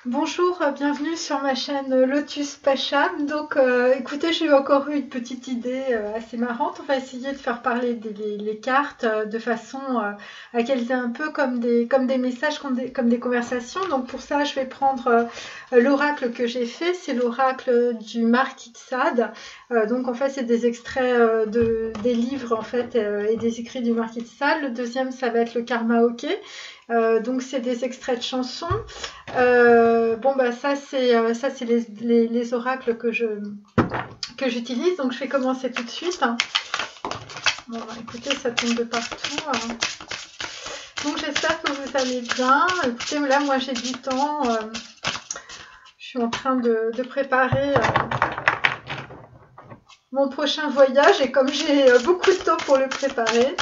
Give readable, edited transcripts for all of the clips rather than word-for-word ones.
Bonjour, bienvenue sur ma chaîne Lotus Pacham. Donc, écoutez, j'ai encore eu une petite idée assez marrante. On va essayer de faire parler les cartes de façon à qu'elles aient un peu comme des messages, comme des conversations. Donc, pour ça, je vais prendre l'oracle que j'ai fait. C'est l'oracle du Marquis de Sade. Donc, en fait, c'est des extraits des livres en fait et des écrits du Marquis de Sade. Le deuxième, ça va être le Karma Ok. Donc, c'est des extraits de chansons. Bon bah ça c'est les oracles que j'utilise, donc je vais commencer tout de suite. Bon bah, écoutez, ça tombe de partout. Donc j'espère que vous allez bien. Écoutez, là moi j'ai du temps. Je suis en train de préparer mon prochain voyage et comme j'ai beaucoup de temps pour le préparer,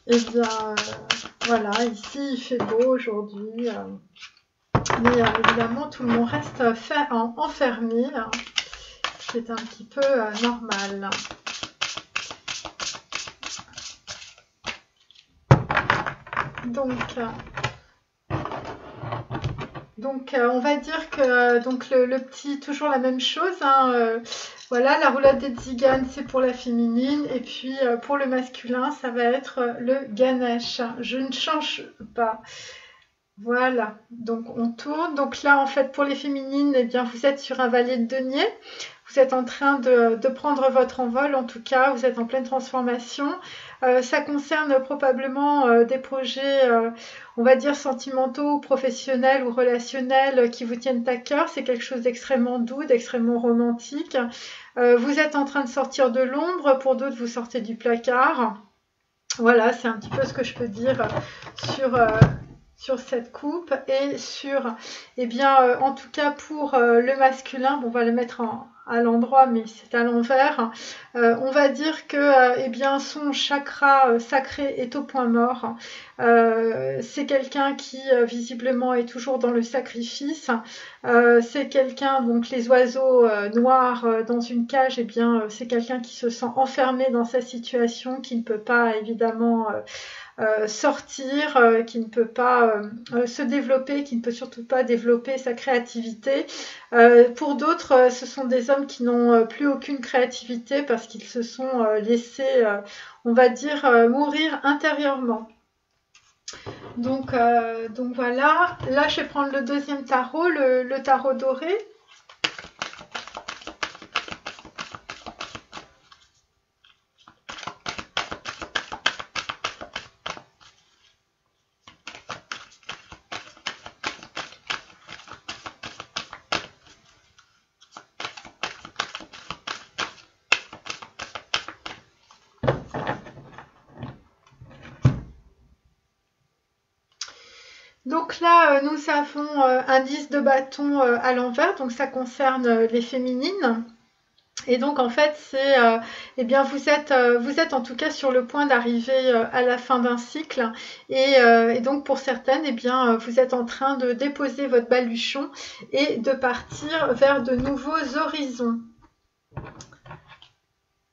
et bien voilà, ici il fait beau aujourd'hui. Mais évidemment, tout le monde reste enfermé. C'est un petit peu normal. Donc, on va dire que donc le petit, toujours la même chose. Voilà, la roulade des tziganes, c'est pour la féminine. Et puis, pour le masculin, ça va être le Ganesh. Je ne change pas. Voilà, donc on tourne. Donc là, en fait, pour les féminines, eh bien, vous êtes sur un valet de denier. Vous êtes en train de prendre votre envol, en tout cas, vous êtes en pleine transformation. Ça concerne probablement des projets, on va dire, sentimentaux, professionnels ou relationnels qui vous tiennent à cœur. C'est quelque chose d'extrêmement doux, d'extrêmement romantique. Vous êtes en train de sortir de l'ombre, pour d'autres, vous sortez du placard. Voilà, c'est un petit peu ce que je peux dire sur... sur cette coupe et sur, eh bien, en tout cas pour le masculin, bon, on va le mettre à l'endroit, mais c'est à l'envers. On va dire que, eh bien, son chakra sacré est au point mort. C'est quelqu'un qui visiblement est toujours dans le sacrifice. C'est quelqu'un, donc les oiseaux noirs dans une cage, eh bien, c'est quelqu'un qui se sent enfermé dans sa situation, qui ne peut pas évidemment sortir, qui ne peut pas se développer, qui ne peut surtout pas développer sa créativité. Pour d'autres, ce sont des hommes qui n'ont plus aucune créativité parce qu'ils se sont laissés, on va dire, mourir intérieurement. Donc voilà, là je vais prendre le deuxième tarot, le tarot doré. Donc là, nous avons un 10 de bâton à l'envers, donc ça concerne les féminines. Et donc en fait, c'est, eh bien, vous êtes en tout cas sur le point d'arriver à la fin d'un cycle, et donc pour certaines, eh bien, vous êtes en train de déposer votre baluchon et de partir vers de nouveaux horizons.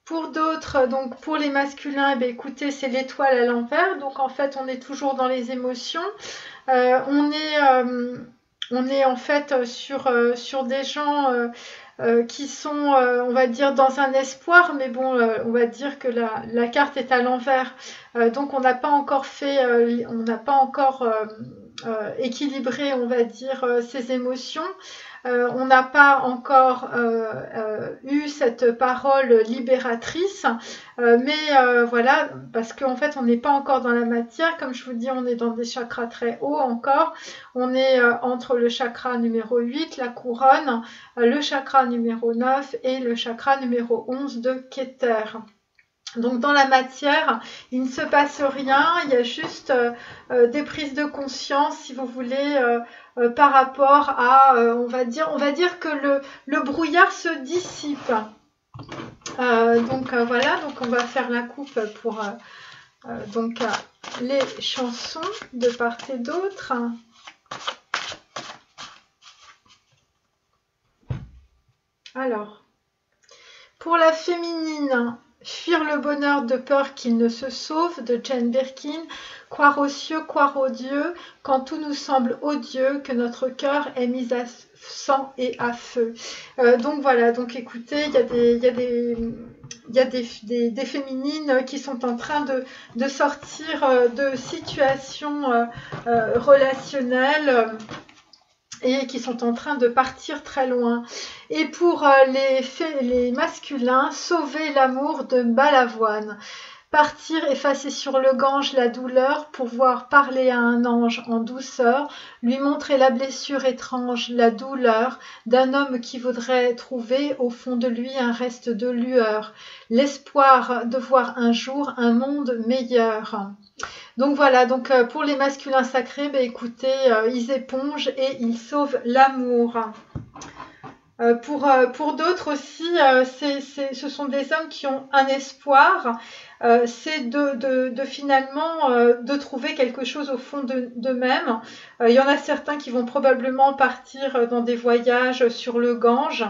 Pour d'autres, donc pour les masculins, eh bien, écoutez, c'est l'étoile à l'envers, donc en fait, on est toujours dans les émotions. On est en fait sur des gens qui sont, on va dire, dans un espoir, mais bon, on va dire que la carte est à l'envers. Donc on n'a pas encore fait, on n'a pas encore équilibré, on va dire, ses émotions. On n'a pas encore eu cette parole libératrice, mais voilà, parce qu'en fait, on n'est pas encore dans la matière. Comme je vous dis, on est dans des chakras très hauts encore. On est entre le chakra numéro 8, la couronne, le chakra numéro 9 et le chakra numéro 11 de Keter. Donc dans la matière, il ne se passe rien, il y a juste des prises de conscience, si vous voulez, par rapport à, on va dire que le brouillard se dissipe. Voilà, donc on va faire la coupe pour donc les chansons de part et d'autre. Alors, pour la féminine, Fuir le bonheur de peur qu'il ne se sauve de Jane Birkin. Croire aux cieux, croire aux dieux, quand tout nous semble odieux, que notre cœur est mis à sang et à feu. Donc voilà, donc écoutez, il y a des féminines qui sont en train de sortir de situations relationnelles et qui sont en train de partir très loin. Et pour les masculins, sauver l'amour de Balavoine. Partir, effacer sur le Gange la douleur, pouvoir parler à un ange en douceur, lui montrer la blessure étrange, la douleur d'un homme qui voudrait trouver au fond de lui un reste de lueur, l'espoir de voir un jour un monde meilleur. Donc voilà, donc pour les masculins sacrés, bah, écoutez, ils épongent et ils sauvent l'amour. Pour d'autres aussi, ce sont des hommes qui ont un espoir, c'est de finalement de trouver quelque chose au fond d'eux-mêmes. Il y en a certains qui vont probablement partir dans des voyages sur le Gange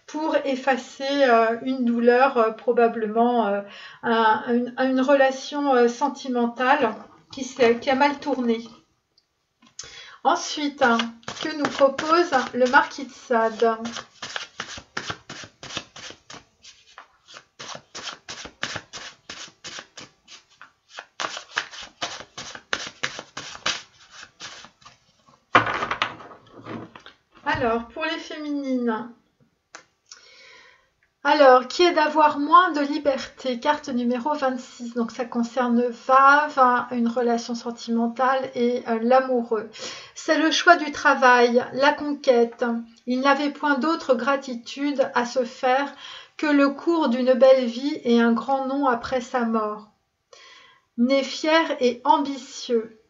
pour effacer une douleur, probablement une relation sentimentale qui a mal tourné. Ensuite, que nous propose le Marquis de Sade? Alors, pour les féminines, alors, qui est d'avoir moins de liberté? Carte numéro 26. Donc, ça concerne Vave, une relation sentimentale et l'amoureux. C'est le choix du travail, la conquête. Il n'avait point d'autre gratitude à se faire que le cours d'une belle vie et un grand nom après sa mort. Né fier et ambitieux.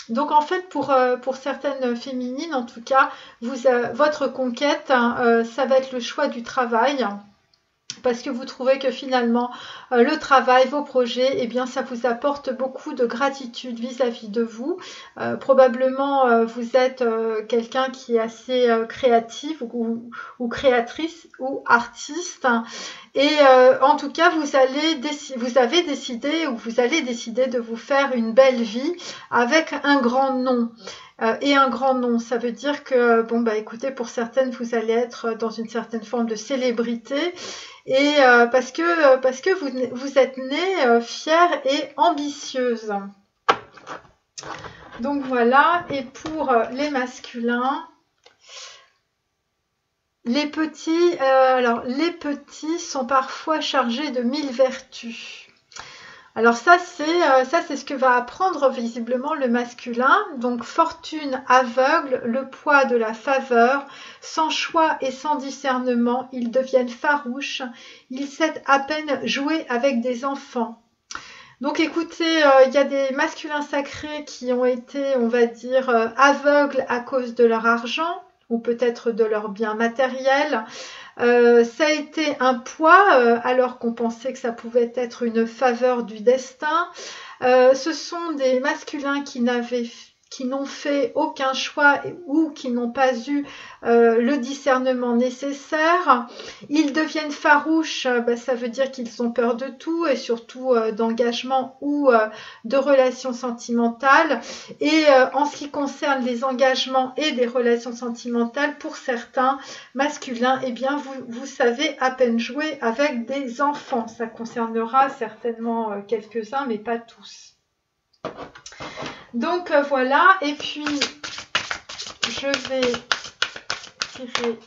Donc en fait, pour certaines féminines, en tout cas, votre conquête, ça va être le choix du travail. Parce que vous trouvez que finalement, le travail, vos projets, eh bien, ça vous apporte beaucoup de gratitude vis-à-vis de vous. Probablement, vous êtes quelqu'un qui est assez créatif ou créatrice ou artiste. Et en tout cas, vous avez décidé ou vous allez décider de vous faire une belle vie avec un grand nom. Et un grand nom, ça veut dire que, bon, bah écoutez, pour certaines, vous allez être dans une certaine forme de célébrité. Et parce que vous êtes née fière et ambitieuse. Donc voilà, et pour les masculins, les petits, les petits sont parfois chargés de 1000 vertus. Alors ça c'est ce que va apprendre visiblement le masculin. Donc fortune aveugle, le poids de la faveur, sans choix et sans discernement, ils deviennent farouches, ils savent à peine jouer avec des enfants. Donc écoutez, il y a des masculins sacrés qui ont été, on va dire, aveugles à cause de leur argent ou peut-être de leurs biens matériels. Ça a été un poids alors qu'on pensait que ça pouvait être une faveur du destin. Ce sont des masculins qui n'ont fait aucun choix ou qui n'ont pas eu le discernement nécessaire. Ils deviennent farouches, ça veut dire qu'ils ont peur de tout et surtout d'engagement ou de relations sentimentales. Et en ce qui concerne les engagements et des relations sentimentales, pour certains masculins, eh bien vous savez à peine jouer avec des enfants. Ça concernera certainement quelques-uns, mais pas tous. Donc voilà, et puis je vais tirer.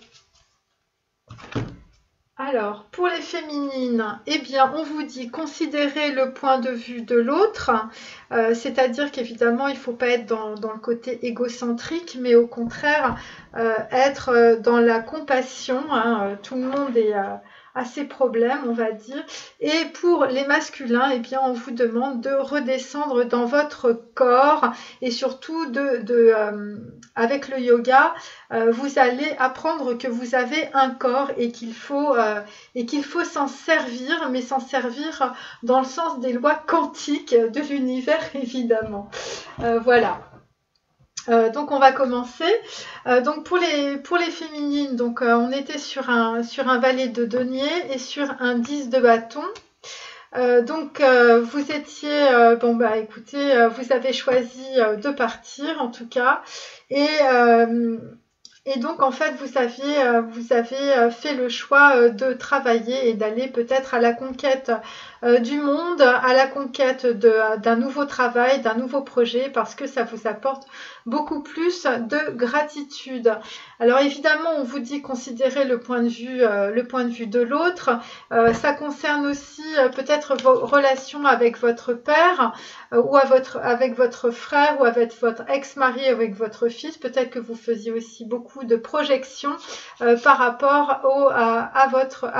Alors, pour les féminines, eh bien, on vous dit considérer le point de vue de l'autre, c'est-à-dire qu'évidemment, il ne faut pas être dans le côté égocentrique, mais au contraire, être dans la compassion. Tout le monde est à ses problèmes, on va dire. Et pour les masculins, eh bien, on vous demande de redescendre dans votre corps et surtout avec le yoga, vous allez apprendre que vous avez un corps et qu'il faut s'en servir, mais s'en servir dans le sens des lois quantiques de l'univers, évidemment. Voilà. Donc on va commencer. Donc pour les féminines, donc on était sur un valet de denier et sur un 10 de bâton. Vous étiez, bon bah écoutez, vous avez choisi de partir en tout cas, et, euh, et donc en fait vous avez fait le choix de travailler et d'aller peut-être à la conquête du monde, à la conquête d'un nouveau travail, d'un nouveau projet, parce que ça vous apporte beaucoup plus de gratitude. Alors évidemment, on vous dit considérer le point de vue de l'autre. Ça concerne aussi peut-être vos relations avec votre père ou avec votre frère ou avec votre ex-mari, avec votre fils. Peut-être que vous faisiez aussi beaucoup de projections par rapport à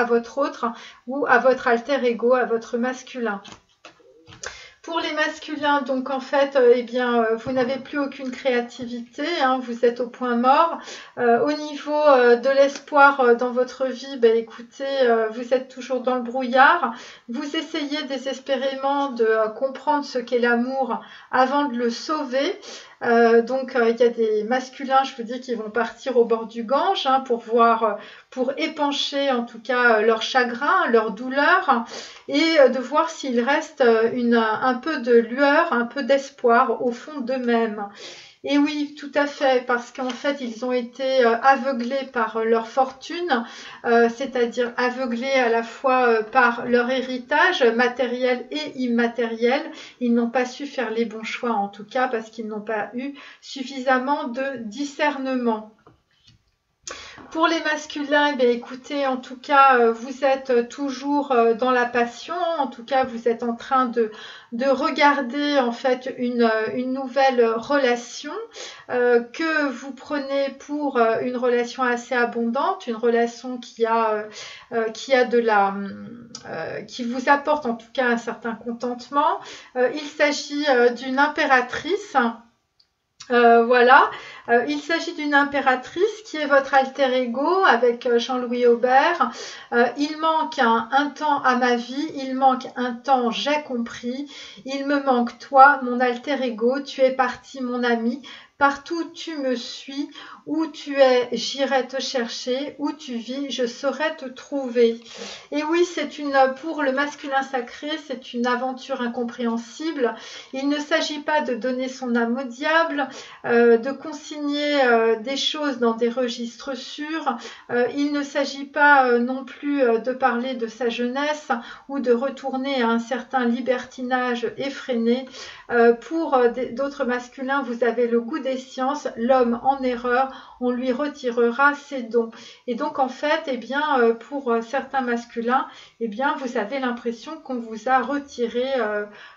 votre autre ou à votre alter ego, à votre masculin. Pour les masculins, donc en fait, vous n'avez plus aucune créativité, hein, vous êtes au point mort. Au niveau de l'espoir dans votre vie, écoutez, vous êtes toujours dans le brouillard. Vous essayez désespérément de comprendre ce qu'est l'amour avant de le sauver. Il y a des masculins, je vous dis, qui vont partir au bord du Gange hein, pour épancher en tout cas leur chagrin, leur douleur, et de voir s'il reste un peu de lueur, un peu d'espoir au fond d'eux-mêmes. Et oui, tout à fait, parce qu'en fait, ils ont été aveuglés par leur fortune, c'est-à-dire aveuglés à la fois par leur héritage matériel et immatériel. Ils n'ont pas su faire les bons choix, en tout cas, parce qu'ils n'ont pas eu suffisamment de discernement. Pour les masculins, écoutez, en tout cas, vous êtes toujours dans la passion. En tout cas, vous êtes en train de regarder en fait une nouvelle relation que vous prenez pour une relation assez abondante, une relation qui vous apporte en tout cas un certain contentement. Il s'agit d'une impératrice. Il s'agit d'une impératrice qui est votre alter ego avec Jean-Louis Aubert. Il manque un temps à ma vie, il manque un temps, j'ai compris. Il me manque toi, mon alter ego, tu es parti mon ami. Partout tu me suis, où tu es, j'irai te chercher, où tu vis, je saurai te trouver. Et oui, pour le masculin sacré, c'est une aventure incompréhensible. Il ne s'agit pas de donner son âme au diable, de consigner des choses dans des registres sûrs. Il ne s'agit pas non plus de parler de sa jeunesse ou de retourner à un certain libertinage effréné. Pour d'autres masculins, vous avez le goût des sciences, l'homme en erreur, on lui retirera ses dons. Et donc en fait, pour certains masculins, vous avez l'impression qu'on vous a retiré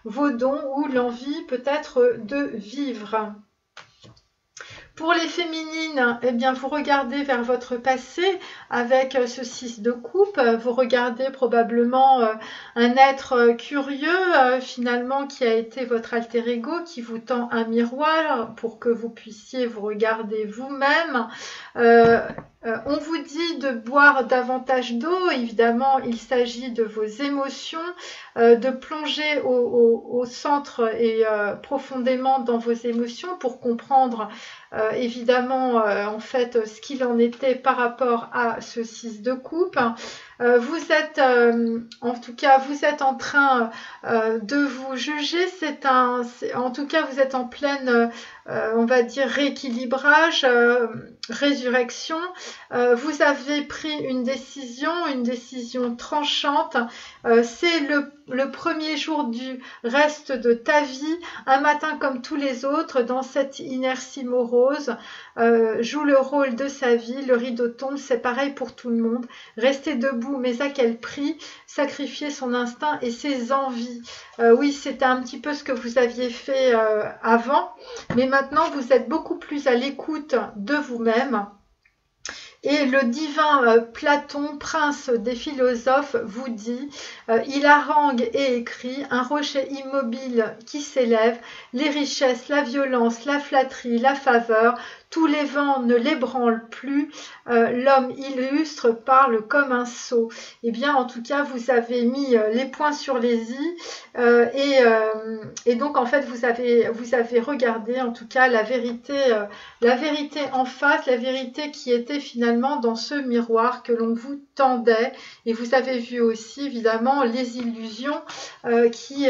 vos dons ou l'envie peut-être de vivre. Pour les féminines, vous regardez vers votre passé avec ce 6 de coupe. Vous regardez probablement un être curieux finalement qui a été votre alter ego, qui vous tend un miroir pour que vous puissiez vous regarder vous-même. On vous dit de boire davantage d'eau. Évidemment, il s'agit de vos émotions, de plonger au centre et profondément dans vos émotions pour comprendre en fait ce qu'il en était par rapport à ce 6 de coupe. Vous êtes en train de vous juger. En tout cas, vous êtes en pleine, on va dire, rééquilibrage, résurrection. Vous avez pris une décision tranchante. C'est le premier jour du reste de ta vie, un matin comme tous les autres, dans cette inertie morose, joue le rôle de sa vie, le rideau tombe, c'est pareil pour tout le monde. Rester debout, mais à quel prix? Sacrifier son instinct et ses envies. Oui, c'était un petit peu ce que vous aviez fait avant, mais maintenant vous êtes beaucoup plus à l'écoute de vous-même. Et le divin Platon, prince des philosophes, vous dit il harangue et écrit un rocher immobile qui s'élève, les richesses, la violence, la flatterie, la faveur, tous les vents ne l'ébranlent plus, l'homme illustre parle comme un sot. Eh bien, en tout cas, vous avez mis les points sur les i et donc, en fait, vous avez regardé, en tout cas, la vérité en face, la vérité qui était finalement dans ce miroir que l'on vous tendait. Et vous avez vu aussi, évidemment, les illusions qui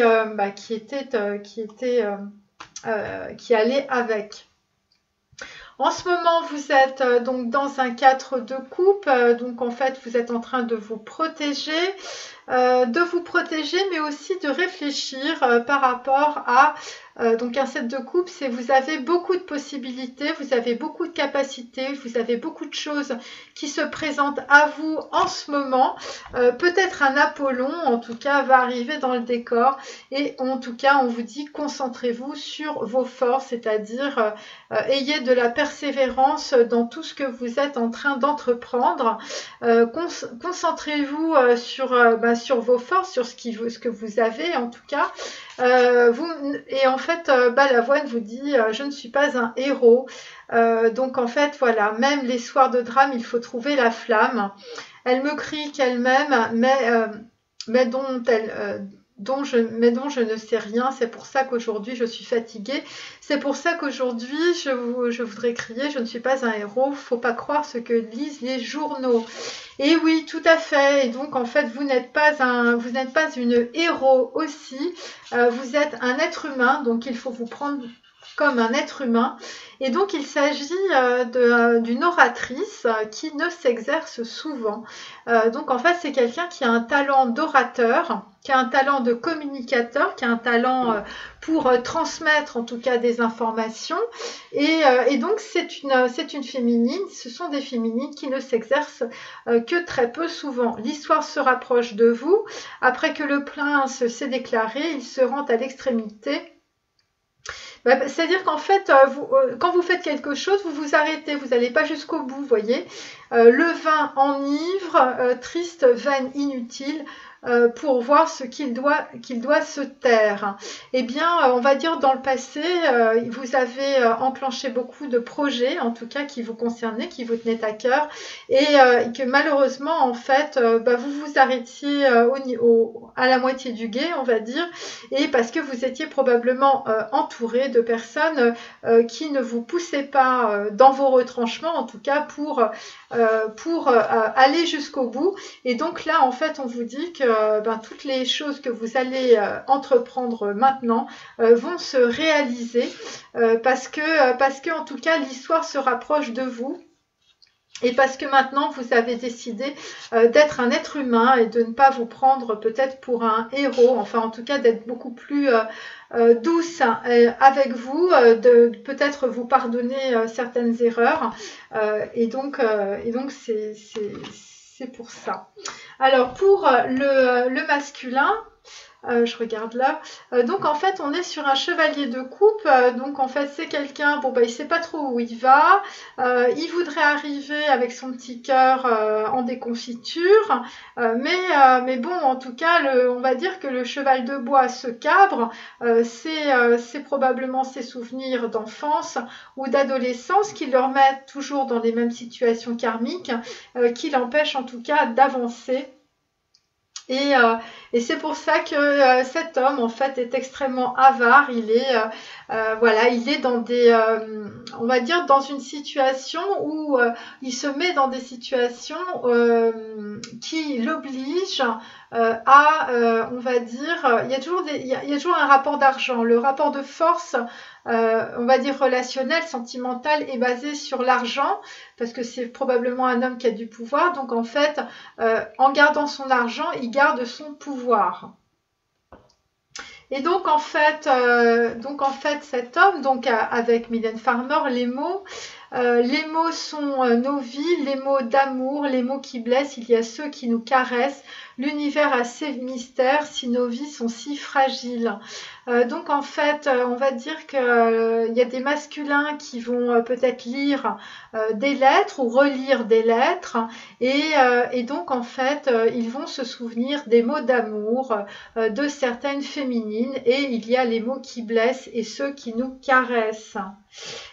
allaient avec. En ce moment, vous êtes donc dans un 4 de coupe, donc en fait, vous êtes en train de vous protéger, mais aussi de réfléchir par rapport à donc un 7 de coupe, c'est vous avez beaucoup de possibilités, vous avez beaucoup de capacités, vous avez beaucoup de choses qui se présentent à vous en ce moment. Peut-être un Apollon, en tout cas, va arriver dans le décor et en tout cas, on vous dit concentrez-vous sur vos forces, c'est-à-dire ayez de la persévérance dans tout ce que vous êtes en train d'entreprendre. Concentrez-vous sur vos forces, sur ce que vous avez en tout cas. Et en fait, Balavoine vous dit je ne suis pas un héros. Donc en fait, voilà, même les soirs de drame, il faut trouver la flamme. Elle me crie qu'elle m'aime, mais dont je ne sais rien. C'est pour ça qu'aujourd'hui je suis fatiguée. C'est pour ça qu'aujourd'hui je voudrais crier je ne suis pas un héros. Faut pas croire ce que lisent les journaux. Et oui, tout à fait. Et donc en fait, vous n'êtes pas une héros aussi. Vous êtes un être humain, donc il faut vous prendre comme un être humain. Et donc il s'agit d'une oratrice qui ne s'exerce souvent. Donc en fait c'est quelqu'un qui a un talent d'orateur, qui a un talent de communicateur, qui a un talent pour transmettre en tout cas des informations. Et donc c'est une féminine, ce sont des féminines qui ne s'exercent que très peu souvent. L'histoire se rapproche de vous. Après que le prince s'est déclaré, il se rend à l'extrémité. C'est-à-dire qu'en fait, quand vous faites quelque chose, vous vous arrêtez, vous n'allez pas jusqu'au bout, vous voyez. Le vin enivre, triste veine inutile, pour voir ce qu'il doit se taire. Eh bien, on va dire dans le passé, vous avez enclenché beaucoup de projets, en tout cas qui vous concernaient, qui vous tenaient à cœur, et que malheureusement, en fait, vous vous arrêtiez à la moitié du gué, on va dire, et parce que vous étiez probablement entouré de personnes qui ne vous poussaient pas dans vos retranchements, en tout cas pour aller jusqu'au bout. Et donc là, en fait, on vous dit que toutes les choses que vous allez entreprendre maintenant vont se réaliser parce que en tout cas, l'histoire se rapproche de vous. Et parce que maintenant, vous avez décidé d'être un être humain et de ne pas vous prendre peut-être pour un héros, enfin en tout cas d'être beaucoup plus douce avec vous, de peut-être vous pardonner certaines erreurs. Et donc c'est pour ça. Alors pour le masculin, je regarde là. Donc en fait, on est sur un chevalier de coupe. Donc en fait, c'est quelqu'un, il sait pas trop où il va. Il voudrait arriver avec son petit cœur en déconfiture. Mais bon, en tout cas, on va dire que le cheval de bois, ce cabre, c'est probablement ses souvenirs d'enfance ou d'adolescence qui le remettent toujours dans les mêmes situations karmiques, qui l'empêchent en tout cas d'avancer. Et c'est pour ça que cet homme en fait est extrêmement avare. Il est dans on va dire dans une situation où il se met dans des situations qui l'obligent on va dire, il y a toujours un rapport d'argent. Le rapport de force, on va dire relationnel, sentimental, est basé sur l'argent, parce que c'est probablement un homme qui a du pouvoir. Donc en fait, en gardant son argent, il garde son pouvoir. Et donc en fait cet homme, avec Mylène Farmer, les mots sont nos vies, les mots d'amour, les mots qui blessent. Il y a ceux qui nous caressent. L'univers a ses mystères, si nos vies sont si fragiles. Donc en fait, on va dire qu'il y a des masculins qui vont peut-être lire des lettres ou relire des lettres, et donc en fait, ils vont se souvenir des mots d'amour de certaines féminines, et il y a les mots qui blessent et ceux qui nous caressent.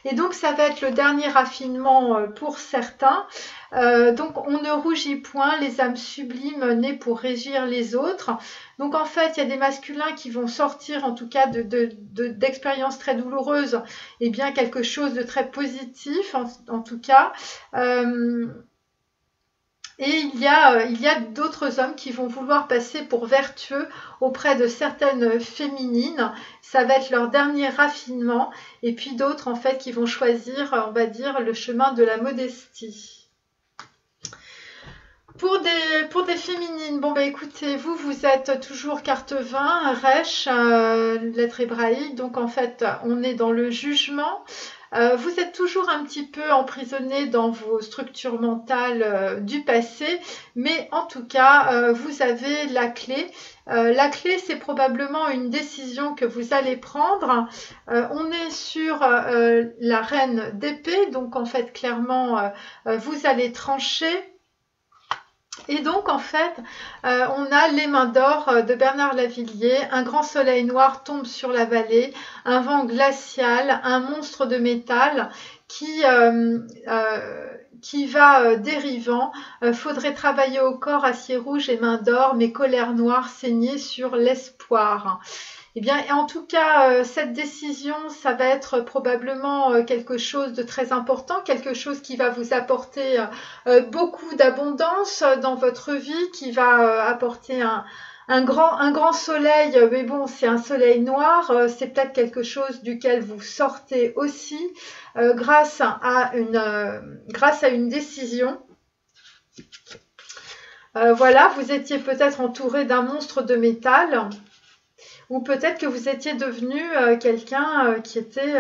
Et donc ça va être le dernier raffinement pour certains. Donc on ne rougit point, les âmes sublimes nées pour régir les autres. Donc en fait, il y a des masculins qui vont sortir en tout cas d'expériences très douloureuses, et bien quelque chose de très positif en tout cas. Et il y a d'autres hommes qui vont vouloir passer pour vertueux auprès de certaines féminines. Ça va être leur dernier raffinement. Et puis d'autres, en fait, qui vont choisir, on va dire, le chemin de la modestie. Pour des féminines, bon bah écoutez, vous êtes toujours carte 20, Resh, lettre hébraïque. Donc en fait, on est dans le jugement. Vous êtes toujours un petit peu emprisonné dans vos structures mentales du passé, mais en tout cas, vous avez la clé. La clé, c'est probablement une décision que vous allez prendre. On est sur la reine d'épée, donc en fait, clairement, vous allez trancher. Et donc, en fait, on a les mains d'or de Bernard Lavilliers. Un grand soleil noir tombe sur la vallée, un vent glacial, un monstre de métal qui va dérivant. Faudrait travailler au corps, acier rouge et main d'or, mais colère noire saignée sur l'espoir. Eh bien, en tout cas, cette décision, ça va être probablement quelque chose de très important, quelque chose qui va vous apporter beaucoup d'abondance dans votre vie, qui va apporter un grand soleil, mais bon, c'est un soleil noir, c'est peut-être quelque chose duquel vous sortez aussi grâce à une décision. Voilà, vous étiez peut-être entouré d'un monstre de métal. Ou peut-être que vous étiez devenu quelqu'un qui était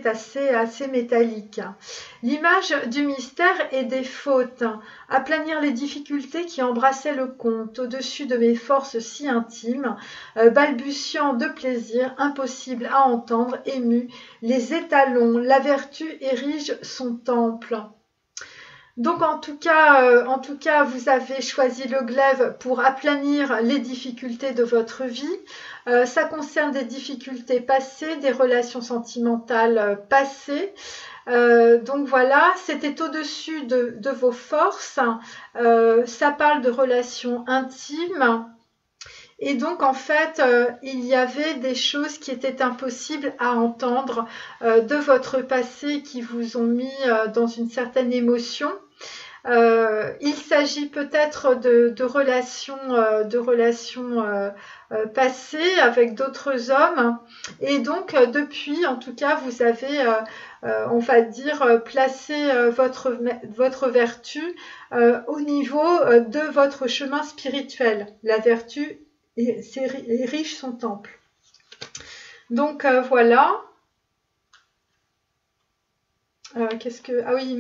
assez métallique. L'image du mystère et des fautes, aplanir les difficultés qui embrassaient le conte, au-dessus de mes forces si intimes, balbutiant de plaisir, impossible à entendre, ému, les étalons, la vertu érige son temple. Donc en tout cas, vous avez choisi le glaive pour aplanir les difficultés de votre vie. Ça concerne des difficultés passées, des relations sentimentales passées. Donc voilà, c'était au-dessus de vos forces. Ça parle de relations intimes. Et donc, en fait, il y avait des choses qui étaient impossibles à entendre de votre passé qui vous ont mis dans une certaine émotion. Il s'agit peut-être de relations passées avec d'autres hommes. Et donc, depuis, en tout cas, vous avez, on va dire, placé votre vertu au niveau de votre chemin spirituel. La vertu érige son temple. Donc voilà. Ah oui,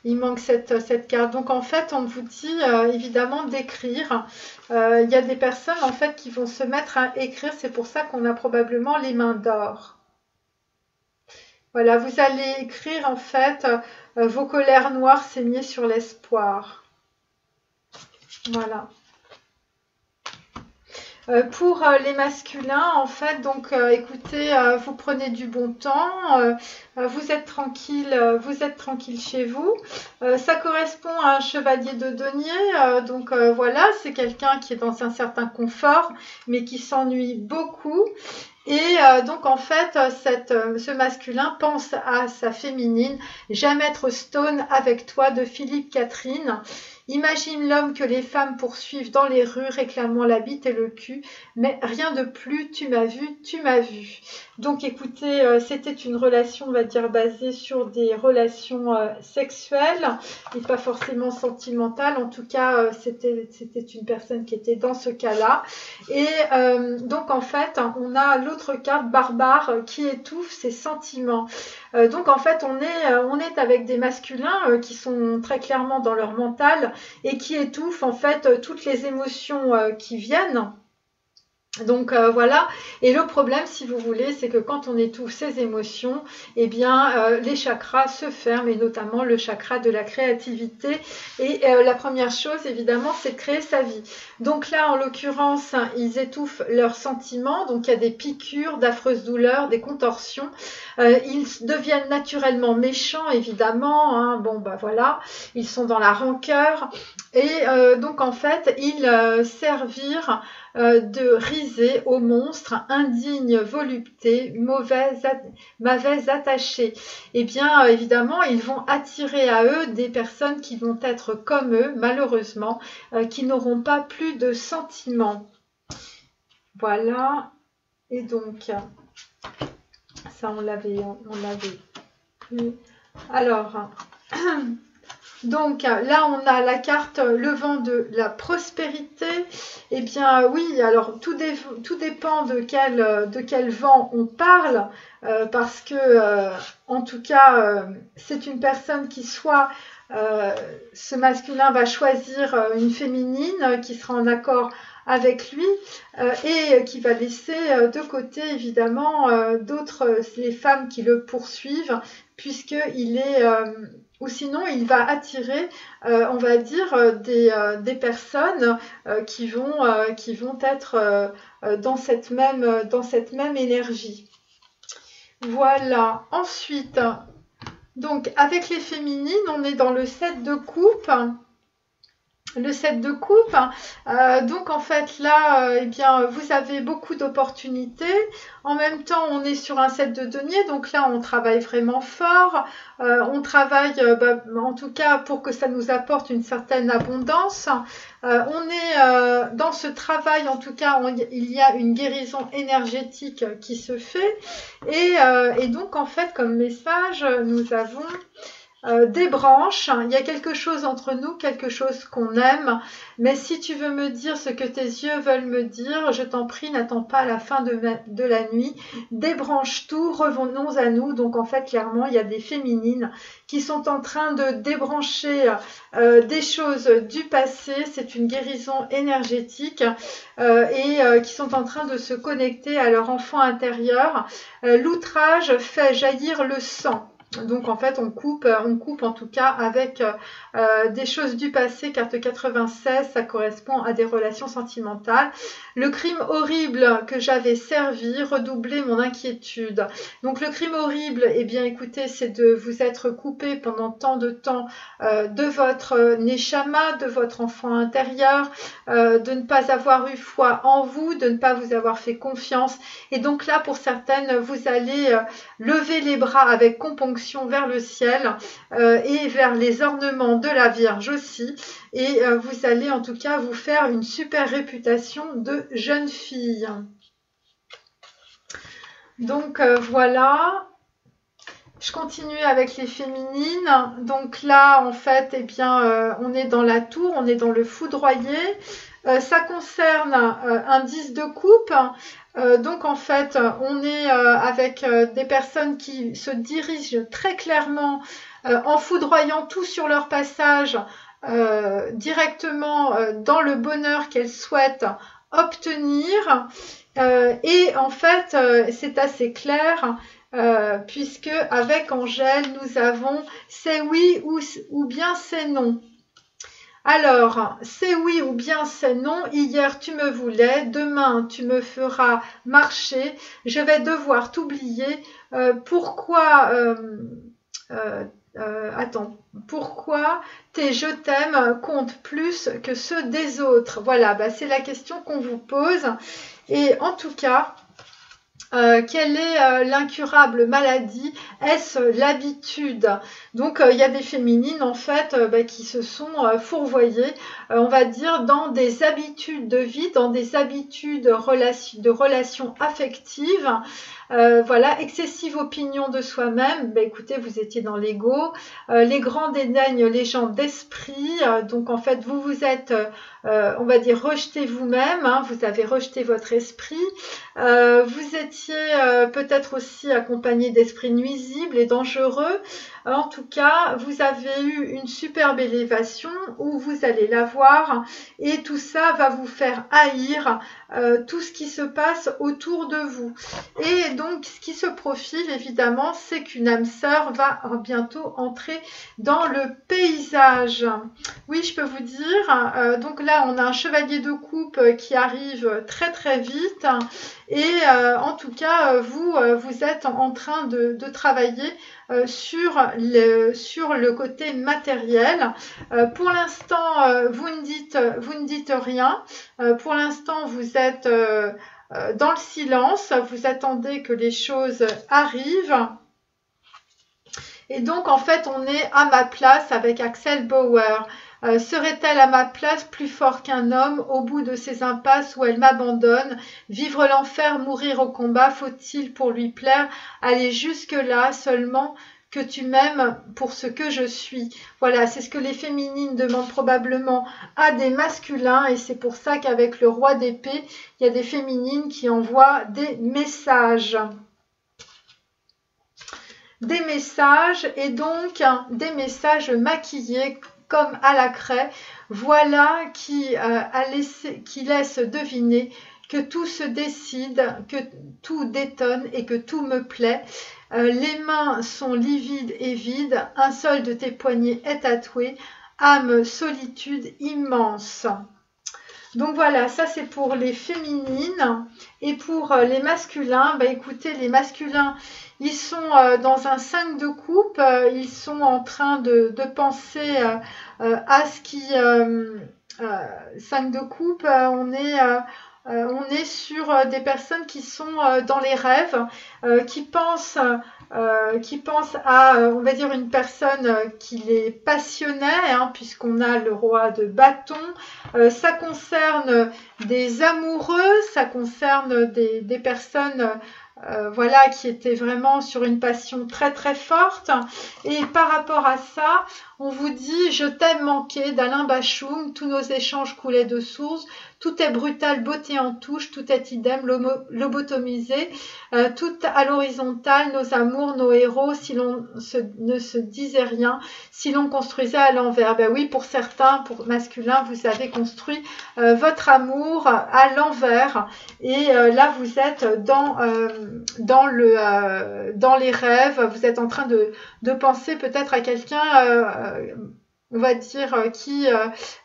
il manque cette carte. Donc en fait, on vous dit évidemment d'écrire. Il y a des personnes en fait qui vont se mettre à écrire. C'est pour ça qu'on a probablement les mains d'or. Voilà, vous allez écrire en fait vos colères noires saignées sur l'espoir. Voilà. Pour les masculins, en fait, donc écoutez, vous prenez du bon temps, vous êtes tranquille chez vous. Ça correspond à un chevalier de denier, donc voilà, c'est quelqu'un qui est dans un certain confort, mais qui s'ennuie beaucoup. Et donc en fait, ce masculin pense à sa féminine. J'aime être stone avec toi de Philippe Catherine. Imagine l'homme que les femmes poursuivent dans les rues réclamant la bite et le cul, mais rien de plus, tu m'as vu, tu m'as vu. Donc écoutez, c'était une relation, on va dire, basée sur des relations sexuelles et pas forcément sentimentales. En tout cas, c'était une personne qui était dans ce cas-là. Et donc en fait, on a l'autre carte, barbare, qui étouffe ses sentiments. Donc en fait, on est avec des masculins qui sont très clairement dans leur mental et qui étouffent en fait toutes les émotions qui viennent. Donc voilà, et le problème si vous voulez, c'est que quand on étouffe ses émotions, eh bien les chakras se ferment, et notamment le chakra de la créativité. Et la première chose évidemment, c'est de créer sa vie. Donc là en l'occurrence, ils étouffent leurs sentiments, donc il y a des piqûres, d'affreuses douleurs, des contorsions. Ils deviennent naturellement méchants évidemment, hein. Bon bah voilà, ils sont dans la rancœur, et donc en fait ils servirent de riser aux monstres indignes voluptés, mauvais attachés. Eh bien, évidemment, ils vont attirer à eux des personnes qui vont être comme eux, malheureusement, qui n'auront pas plus de sentiments. Voilà. Et donc, ça, on l'avait vu. Alors, donc là on a la carte le vent de la prospérité. Eh bien oui, alors tout dépend de quel vent on parle, parce que en tout cas c'est une personne qui soit ce masculin va choisir une féminine qui sera en accord avec lui, et qui va laisser de côté évidemment les femmes qui le poursuivent, puisqu'il est ou sinon il va attirer, on va dire, des personnes qui vont être dans cette même énergie. Voilà. Ensuite, donc avec les féminines, on est dans le 7 de coupe. Le 7 de coupe, donc en fait là, eh bien, vous avez beaucoup d'opportunités. En même temps, on est sur un 7 de denier, donc là, on travaille vraiment fort. On travaille, en tout cas, pour que ça nous apporte une certaine abondance. On est dans ce travail, en tout cas, il y a une guérison énergétique qui se fait. Et donc, en fait, comme message, nous avons des branches, il y a quelque chose entre nous, quelque chose qu'on aime, mais si tu veux me dire ce que tes yeux veulent me dire, je t'en prie, n'attends pas la fin de la nuit, débranche tout, revenons à nous. Donc en fait, clairement, il y a des féminines qui sont en train de débrancher des choses du passé, c'est une guérison énergétique, et qui sont en train de se connecter à leur enfant intérieur. L'outrage fait jaillir le sang. Donc en fait on coupe en tout cas avec des choses du passé. Carte 96, ça correspond à des relations sentimentales. Le crime horrible que j'avais servi redoublait mon inquiétude. Donc le crime horrible, eh bien écoutez, c'est de vous être coupé pendant tant de temps de votre neshama, de votre enfant intérieur, de ne pas avoir eu foi en vous, de ne pas vous avoir fait confiance. Et donc là, pour certaines, vous allez lever les bras avec componction vers le ciel, et vers les ornements de la Vierge aussi, et vous allez en tout cas vous faire une super réputation de jeune fille. Donc voilà. Je continue avec les féminines. Donc là, en fait, eh bien, on est dans la tour, on est dans le foudroyer. Ça concerne un 10 de coupe. Donc en fait, on est avec des personnes qui se dirigent très clairement en foudroyant tout sur leur passage directement dans le bonheur qu'elles souhaitent obtenir. Et en fait, c'est assez clair. Puisque avec Angèle, nous avons c'est oui ou bien c'est non. Alors, c'est oui ou bien c'est non. Hier tu me voulais, demain tu me feras marcher. Je vais devoir t'oublier. Pourquoi pourquoi tes je t'aime comptent plus que ceux des autres? Voilà, c'est la question qu'on vous pose. Et en tout cas, quelle est l'incurable maladie? Est-ce l'habitude? Donc il y a des féminines en fait qui se sont fourvoyées, on va dire, dans des habitudes de vie, dans des habitudes de relations affectives. Voilà, excessive opinion de soi-même. Écoutez, vous étiez dans l'ego. Les grands dédaignent les gens d'esprit. Donc en fait, vous êtes, on va dire, rejeté vous-même. Vous avez rejeté votre esprit. Vous étiez peut-être aussi accompagné d'esprits nuisibles et dangereux. En tout cas, vous avez eu une superbe élévation où vous allez la voir et tout ça va vous faire haïr tout ce qui se passe autour de vous. Et donc, ce qui se profile, évidemment, c'est qu'une âme sœur va bientôt entrer dans le paysage. Oui, je peux vous dire, donc là, on a un chevalier de coupe qui arrive très très vite et en tout cas, vous êtes en train de travailler sur le côté matériel. Pour l'instant, vous ne dites rien. Pour l'instant, vous êtes dans le silence. Vous attendez que les choses arrivent. Et donc, en fait, on est à ma place avec Axel Bauer. Serait-elle à ma place plus fort qu'un homme au bout de ces impasses où elle m'abandonne? Vivre l'enfer, mourir au combat, faut-il pour lui plaire aller jusque-là seulement que tu m'aimes pour ce que je suis? Voilà, c'est ce que les féminines demandent probablement à des masculins et c'est pour ça qu'avec le roi d'épée, il y a des féminines qui envoient des messages. Des messages et donc des messages maquillés comme à la craie, voilà qui laisse deviner que tout se décide, que tout détonne et que tout me plaît. Les mains sont livides et vides, un seul de tes poignets est tatoué, âme, solitude immense. Donc voilà, ça c'est pour les féminines. Et pour les masculins, bah écoutez, les masculins, ils sont dans un 5 de coupe, ils sont en train de penser à ce qui... 5 de coupe, on est sur des personnes qui sont dans les rêves, qui pensent à, on va dire, une personne qui les passionnait, hein, puisqu'on a le roi de bâton. Ça concerne des amoureux, ça concerne des personnes voilà, qui étaient vraiment sur une passion très très forte. Et par rapport à ça, on vous dit « Je t'aime manqué » d'Alain Bachung, tous nos échanges coulaient de source. Tout est brutal, beauté en touche, tout est idem, lobotomisé, tout à l'horizontale, nos amours, nos héros, si l'on ne se disait rien, si l'on construisait à l'envers. Ben oui, pour certains, pour masculins, vous avez construit votre amour à l'envers. Et là, vous êtes dans les rêves, vous êtes en train de penser peut-être à quelqu'un... on va dire, qui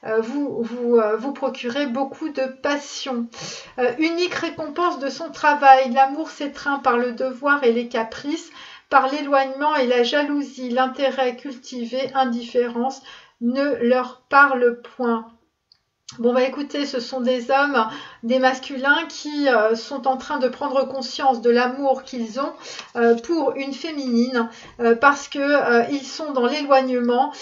vous procurez beaucoup de passion. Unique récompense de son travail, l'amour s'étreint par le devoir et les caprices, par l'éloignement et la jalousie, l'intérêt cultivé, indifférence, ne leur parle point. Bon bah écoutez, ce sont des hommes, des masculins qui sont en train de prendre conscience de l'amour qu'ils ont pour une féminine parce que ils sont dans l'éloignement,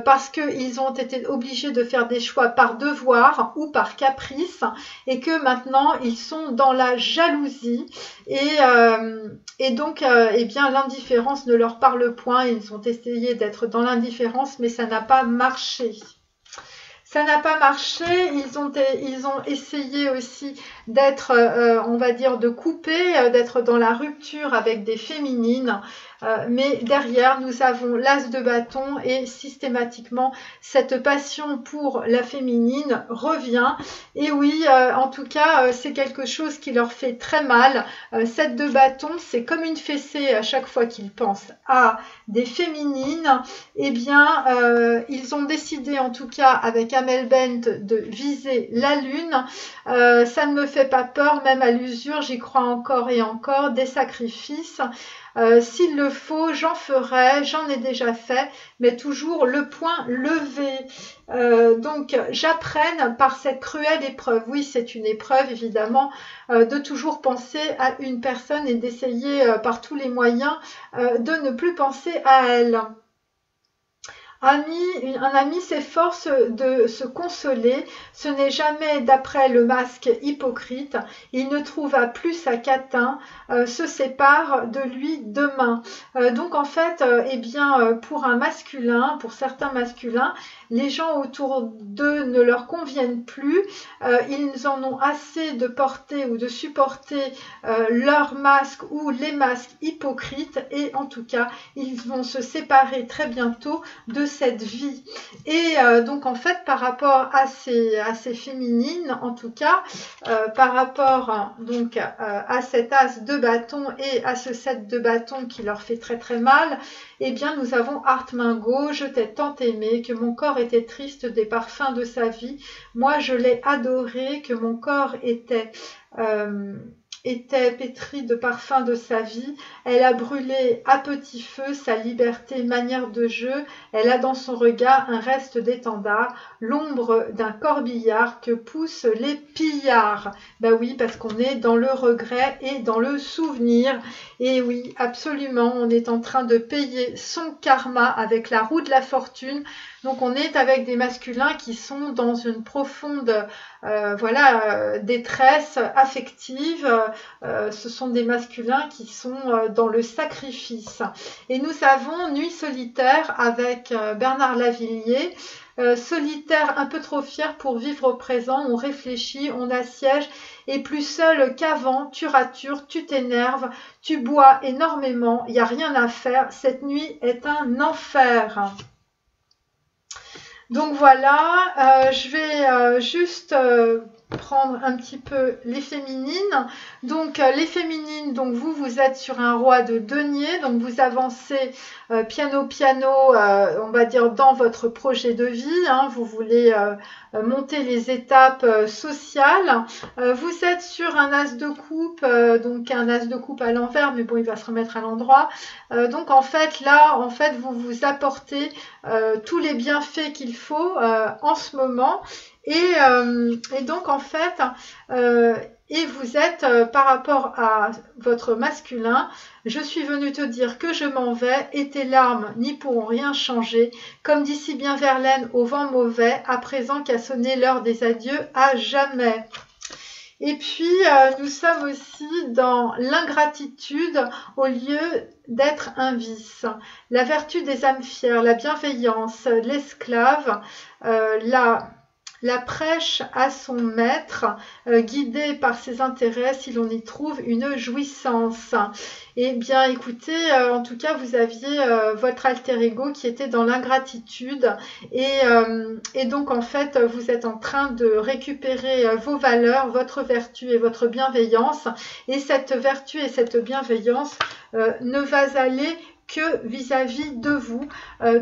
parce qu'ils ont été obligés de faire des choix par devoir ou par caprice et que maintenant ils sont dans la jalousie et donc eh bien l'indifférence ne leur parle point. Ils ont essayé d'être dans l'indifférence mais ça n'a pas marché. Ça n'a pas marché, ils ont essayé aussi d'être, on va dire, de couper, d'être dans la rupture avec des féminines, mais derrière, nous avons l'as de bâton et systématiquement, cette passion pour la féminine revient. Et oui, en tout cas, c'est quelque chose qui leur fait très mal. 7 de bâton, c'est comme une fessée à chaque fois qu'ils pensent à des féminines. Eh bien, ils ont décidé, en tout cas, avec Amel Bent, de viser la lune. Ça ne me fait pas peur, même à l'usure, j'y crois encore et encore, des sacrifices. S'il le faut, j'en ferai, j'en ai déjà fait, mais toujours le point levé. Donc, j'apprenne par cette cruelle épreuve. Oui, c'est une épreuve, évidemment, de toujours penser à une personne et d'essayer par tous les moyens de ne plus penser à elle. Un ami s'efforce de se consoler, ce n'est jamais d'après le masque hypocrite, il ne trouva plus sa catin, se sépare de lui demain. Donc en fait, eh bien, pour un masculin, pour certains masculins, les gens autour d'eux ne leur conviennent plus, ils en ont assez de porter ou de supporter leur masque ou les masques hypocrites et en tout cas, ils vont se séparer très bientôt de cette vie. Et donc en fait par rapport à ces féminines, en tout cas par rapport donc à cet as de bâton et à ce 7 de bâton qui leur fait très très mal, eh bien nous avons Artmingo, je t'ai tant aimé que mon corps était triste des parfums de sa vie, moi je l'ai adoré que mon corps était pétrie de parfums de sa vie, elle a brûlé à petit feu sa liberté, manière de jeu, elle a dans son regard un reste d'étendard, l'ombre d'un corbillard que poussent les pillards. Ben oui, parce qu'on est dans le regret et dans le souvenir, et oui, absolument, on est en train de payer son karma avec la roue de la fortune, donc on est avec des masculins qui sont dans une profonde détresse affective, ce sont des masculins qui sont dans le sacrifice. Et nous avons Nuit solitaire avec Bernard Lavilliers, solitaire, un peu trop fier pour vivre au présent, on réfléchit, on assiège, et plus seul qu'avant, tu ratures, tu t'énerves, tu bois énormément, il n'y a rien à faire, cette nuit est un enfer. Donc voilà, je vais juste prendre un petit peu les féminines. Donc les féminines, donc vous êtes sur un roi de denier, donc vous avancez piano, on va dire dans votre projet de vie, hein, vous voulez monter les étapes sociales. Vous êtes sur un as de coupe, donc un as de coupe à l'envers, mais bon, il va se remettre à l'endroit. Donc en fait, là, en fait, vous vous apportez tous les bienfaits qu'il faut en ce moment. Et donc en fait, et vous êtes par rapport à votre masculin, je suis venue te dire que je m'en vais et tes larmes n'y pourront rien changer. Comme dit si bien Verlaine au vent mauvais, à présent qu'a sonné l'heure des adieux à jamais. Et puis, nous sommes aussi dans l'ingratitude au lieu d'être un vice. La vertu des âmes fières, la bienveillance, l'esclave, la prêche à son maître, guidée par ses intérêts, si l'on y trouve une jouissance. Eh bien, écoutez, en tout cas, vous aviez votre alter ego qui était dans l'ingratitude et donc, en fait, vous êtes en train de récupérer vos valeurs, votre vertu et votre bienveillance. Et cette vertu et cette bienveillance ne va aller que vis-à-vis de vous,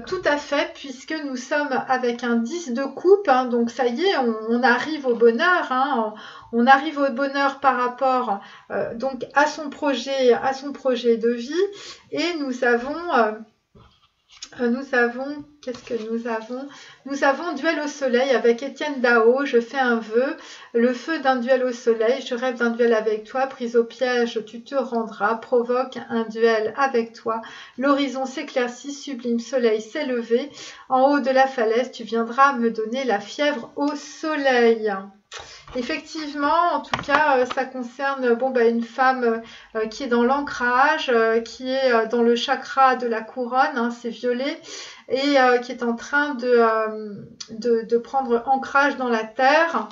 tout à fait, puisque nous sommes avec un 10 de coupe, hein, donc ça y est, on arrive au bonheur, hein, on arrive au bonheur par rapport donc à son projet de vie, et nous avons qu'est-ce que nous avons? Nous avons duel au soleil avec Étienne Dao, je fais un vœu, le feu d'un duel au soleil, je rêve d'un duel avec toi, prise au piège, tu te rendras, provoque un duel avec toi, l'horizon s'éclaircit, sublime soleil s'est levé, en haut de la falaise, tu viendras me donner la fièvre au soleil. Effectivement, en tout cas, ça concerne une femme qui est dans l'ancrage, qui est dans le chakra de la couronne, hein, c'est violet, et qui est en train de prendre ancrage dans la terre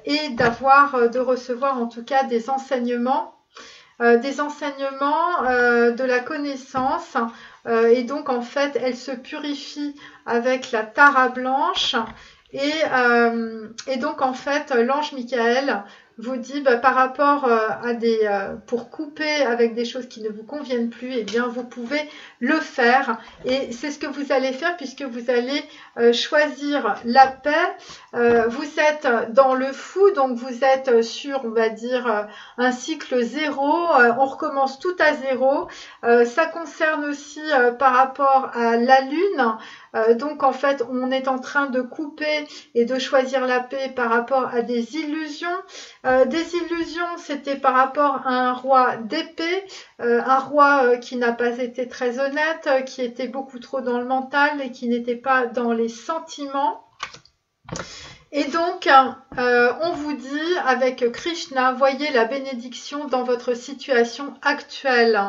et de recevoir en tout cas des enseignements de la connaissance. Et donc, en fait, elle se purifie avec la tara blanche. Et donc en fait l'ange Michael vous dit par rapport à pour couper avec des choses qui ne vous conviennent plus, eh bien vous pouvez le faire et c'est ce que vous allez faire puisque vous allez choisir la paix. Vous êtes dans le fou, donc vous êtes sur, on va dire, un cycle zéro, on recommence tout à zéro. Ça concerne aussi par rapport à la lune. Donc en fait on est en train de couper et de choisir la paix par rapport à des illusions. Désillusion, c'était par rapport à un roi d'épée, un roi qui n'a pas été très honnête, qui était beaucoup trop dans le mental et qui n'était pas dans les sentiments. Et donc, on vous dit, avec Krishna, voyez la bénédiction dans votre situation actuelle.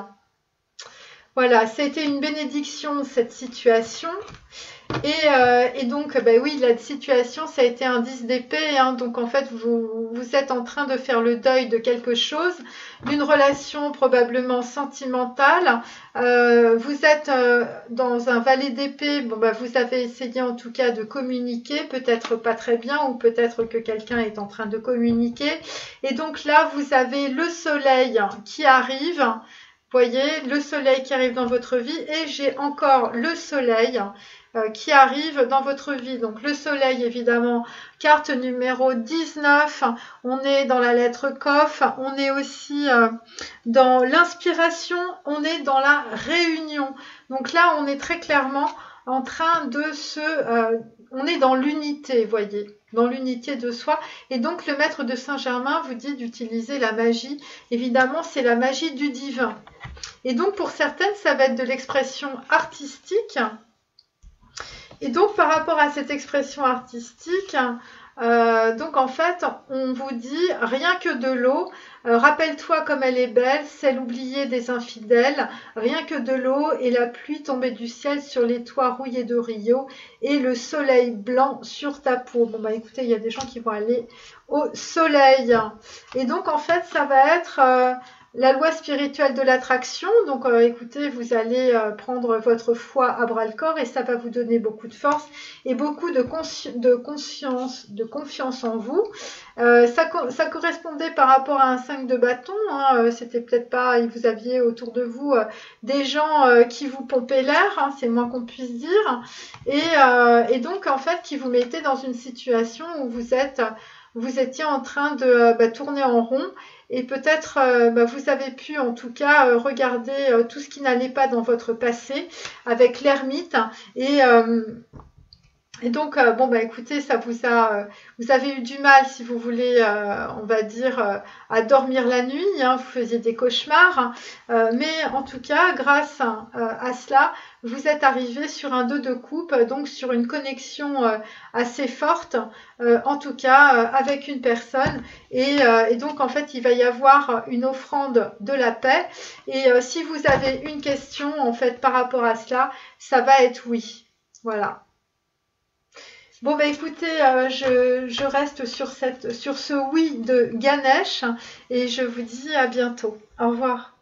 Voilà, c'était une bénédiction, cette situation. Et donc, oui, la situation, ça a été un 10 d'épée. Hein, donc, en fait, vous êtes en train de faire le deuil de quelque chose, d'une relation probablement sentimentale. Vous êtes dans un valet d'épée. Bon, vous avez essayé en tout cas de communiquer, peut-être pas très bien, ou peut-être que quelqu'un est en train de communiquer. Et donc là, vous avez le soleil qui arrive. Vous voyez, le soleil qui arrive dans votre vie. Et j'ai encore le soleil qui arrive dans votre vie. Donc le soleil, évidemment, carte numéro 19, on est dans la lettre Kof, on est aussi dans l'inspiration, on est dans la réunion. Donc là, on est très clairement en train de on est dans l'unité, voyez, dans l'unité de soi. Et donc le maître de Saint-Germain vous dit d'utiliser la magie. Évidemment, c'est la magie du divin. Et donc pour certaines, ça va être de l'expression artistique. Et donc, par rapport à cette expression artistique, donc en fait, on vous dit rien que de l'eau. Rappelle-toi comme elle est belle, celle oubliée des infidèles. Rien que de l'eau et la pluie tombée du ciel sur les toits rouillés de Rio et le soleil blanc sur ta peau. Bon, écoutez, il y a des gens qui vont aller au soleil. Et donc, en fait, ça va être la loi spirituelle de l'attraction. Donc, écoutez, vous allez prendre votre foi à bras-le-corps et ça va vous donner beaucoup de force et beaucoup de confiance en vous. Ça correspondait par rapport à un 5 de bâton. Hein, c'était peut-être pas, vous aviez autour de vous des gens qui vous pompaient l'air, hein, c'est le moins qu'on puisse dire. Et donc, en fait, qui vous mettaient dans une situation où vous étiez en train de tourner en rond. Et peut-être vous avez pu en tout cas regarder tout ce qui n'allait pas dans votre passé avec l'ermite. Et donc, écoutez, ça vous avez eu du mal, si vous voulez, on va dire, à dormir la nuit, hein, vous faisiez des cauchemars, mais en tout cas, grâce à cela, vous êtes arrivé sur un 2 de coupe, donc sur une connexion assez forte, en tout cas, avec une personne, et donc, en fait, il va y avoir une offrande de la paix, et si vous avez une question, en fait, par rapport à cela, ça va être oui, voilà. Bon, écoutez, je reste sur ce oui de Ganesh et je vous dis à bientôt. Au revoir.